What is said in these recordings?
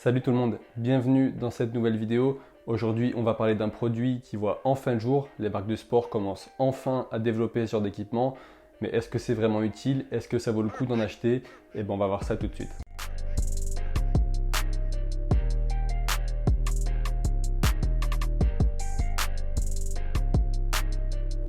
Salut tout le monde, bienvenue dans cette nouvelle vidéo. Aujourd'hui, on va parler d'un produit qui voit enfin le jour. Les marques de sport commencent enfin à développer ce genre d'équipement. Mais est-ce que c'est vraiment utile? Est-ce que ça vaut le coup d'en acheter? Et ben, on va voir ça tout de suite.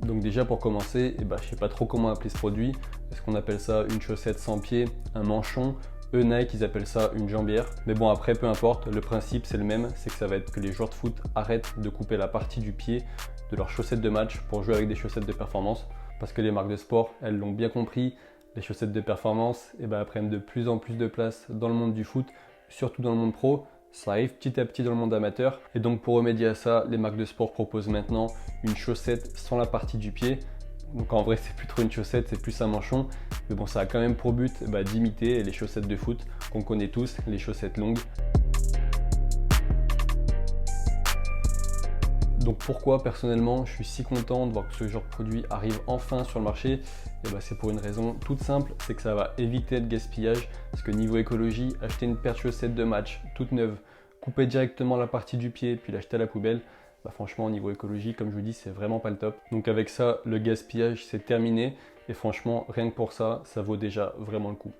Donc déjà pour commencer, je ne sais pas trop comment appeler ce produit. Est-ce qu'on appelle ça une chaussette sans pied, un manchon? Eux, Nike, ils appellent ça une jambière. Mais bon, après, peu importe, le principe c'est le même, c'est que ça va être que les joueurs de foot arrêtent de couper la partie du pied de leurs chaussettes de match pour jouer avec des chaussettes de performance. Parce que les marques de sport, elles l'ont bien compris, les chaussettes de performance prennent de plus en plus de place dans le monde du foot, surtout dans le monde pro. Ça arrive petit à petit dans le monde amateur. Et donc pour remédier à ça, les marques de sport proposent maintenant une chaussette sans la partie du pied. Donc en vrai, c'est plus trop une chaussette, c'est plus un manchon. Mais bon, ça a quand même pour but d'imiter les chaussettes de foot qu'on connaît tous, les chaussettes longues. Donc pourquoi personnellement je suis si content de voir que ce genre de produit arrive enfin sur le marché? C'est pour une raison toute simple, c'est que ça va éviter le gaspillage. Parce que niveau écologie, acheter une paire de chaussettes de match toute neuve, couper directement la partie du pied puis l'acheter à la poubelle, franchement au niveau écologie, comme je vous dis, c'est vraiment pas le top. Donc avec ça, le gaspillage c'est terminé et franchement rien que pour ça, ça vaut déjà vraiment le coup.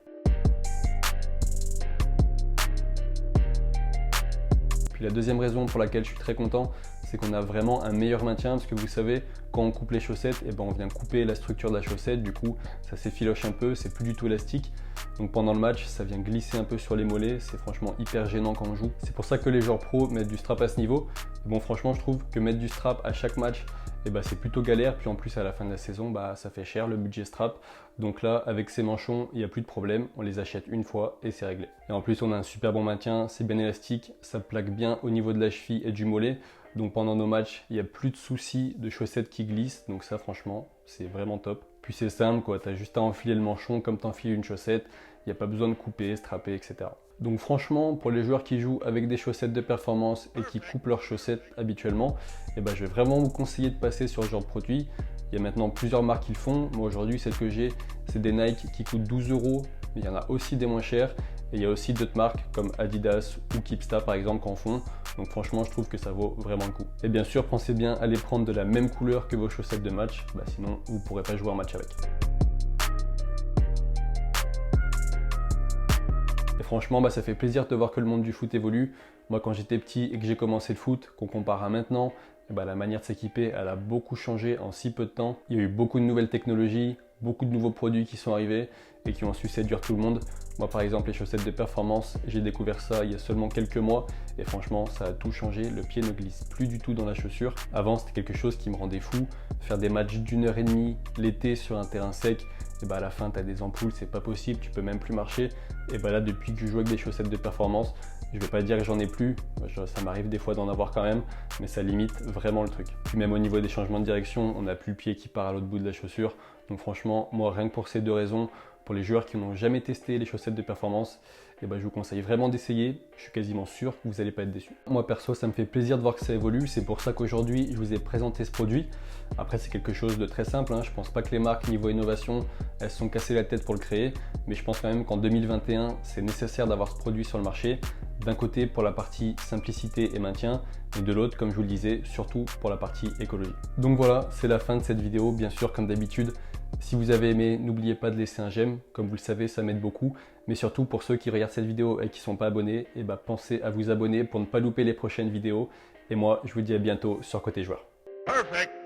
Puis la deuxième raison pour laquelle je suis très content, c'est qu'on a vraiment un meilleur maintien parce que vous savez, quand on coupe les chaussettes, on vient couper la structure de la chaussette, du coup ça s'effiloche un peu, c'est plus du tout élastique. Donc pendant le match, ça vient glisser un peu sur les mollets, c'est franchement hyper gênant quand on joue. C'est pour ça que les joueurs pros mettent du strap à ce niveau. Bon, franchement, je trouve que mettre du strap à chaque match, c'est plutôt galère. Puis en plus, à la fin de la saison, ça fait cher le budget strap. Donc là, avec ces manchons, il n'y a plus de problème. On les achète une fois et c'est réglé. Et en plus, on a un super bon maintien, c'est bien élastique, ça plaque bien au niveau de la cheville et du mollet. Donc pendant nos matchs, il n'y a plus de soucis de chaussettes qui glissent. Donc ça, franchement, c'est vraiment top. Puis c'est simple, quoi. Tu as juste à enfiler le manchon comme tu enfiles une chaussette. Il n'y a pas besoin de couper, strapper, etc. Donc franchement, pour les joueurs qui jouent avec des chaussettes de performance et qui coupent leurs chaussettes habituellement, je vais vraiment vous conseiller de passer sur ce genre de produit. Il y a maintenant plusieurs marques qui le font. Moi aujourd'hui, celle que j'ai, c'est des Nike qui coûtent 12 €. Il y en a aussi des moins chers. Et il y a aussi d'autres marques comme Adidas ou Keepsta par exemple qui en font. Donc franchement, je trouve que ça vaut vraiment le coup. Et bien sûr, pensez bien à les prendre de la même couleur que vos chaussettes de match. Sinon, vous ne pourrez pas jouer en match avec. Et franchement, ça fait plaisir de voir que le monde du foot évolue. Moi, quand j'étais petit et que j'ai commencé le foot, qu'on compare à maintenant, la manière de s'équiper, elle a beaucoup changé en si peu de temps. Il y a eu beaucoup de nouvelles technologies, beaucoup de nouveaux produits qui sont arrivés et qui ont su séduire tout le monde. Moi, par exemple, les chaussettes de performance, j'ai découvert ça il y a seulement quelques mois et franchement, ça a tout changé. Le pied ne glisse plus du tout dans la chaussure. Avant, c'était quelque chose qui me rendait fou. Faire des matchs d'1 h 30 l'été sur un terrain sec, à la fin, tu as des ampoules, c'est pas possible, tu peux même plus marcher. Et là, depuis que je joue avec des chaussettes de performance, je vais pas dire que j'en ai plus, ça m'arrive des fois d'en avoir quand même, mais ça limite vraiment le truc. Puis même au niveau des changements de direction, on n'a plus le pied qui part à l'autre bout de la chaussure. Donc franchement, moi rien que pour ces deux raisons, pour les joueurs qui n'ont jamais testé les chaussettes de performance, je vous conseille vraiment d'essayer. Je suis quasiment sûr que vous n'allez pas être déçus. Moi perso, ça me fait plaisir de voir que ça évolue. C'est pour ça qu'aujourd'hui, je vous ai présenté ce produit. Après, c'est quelque chose de très simple. Je pense pas que les marques niveau innovation, elles se sont cassées la tête pour le créer. Mais je pense quand même qu'en 2021, c'est nécessaire d'avoir ce produit sur le marché. D'un côté pour la partie simplicité et maintien, et de l'autre, comme je vous le disais, surtout pour la partie écologie. Donc voilà, c'est la fin de cette vidéo. Bien sûr, comme d'habitude, si vous avez aimé, n'oubliez pas de laisser un j'aime. Comme vous le savez, ça m'aide beaucoup. Mais surtout, pour ceux qui regardent cette vidéo et qui ne sont pas abonnés, pensez à vous abonner pour ne pas louper les prochaines vidéos. Et moi, je vous dis à bientôt sur Côté Joueur. Perfect.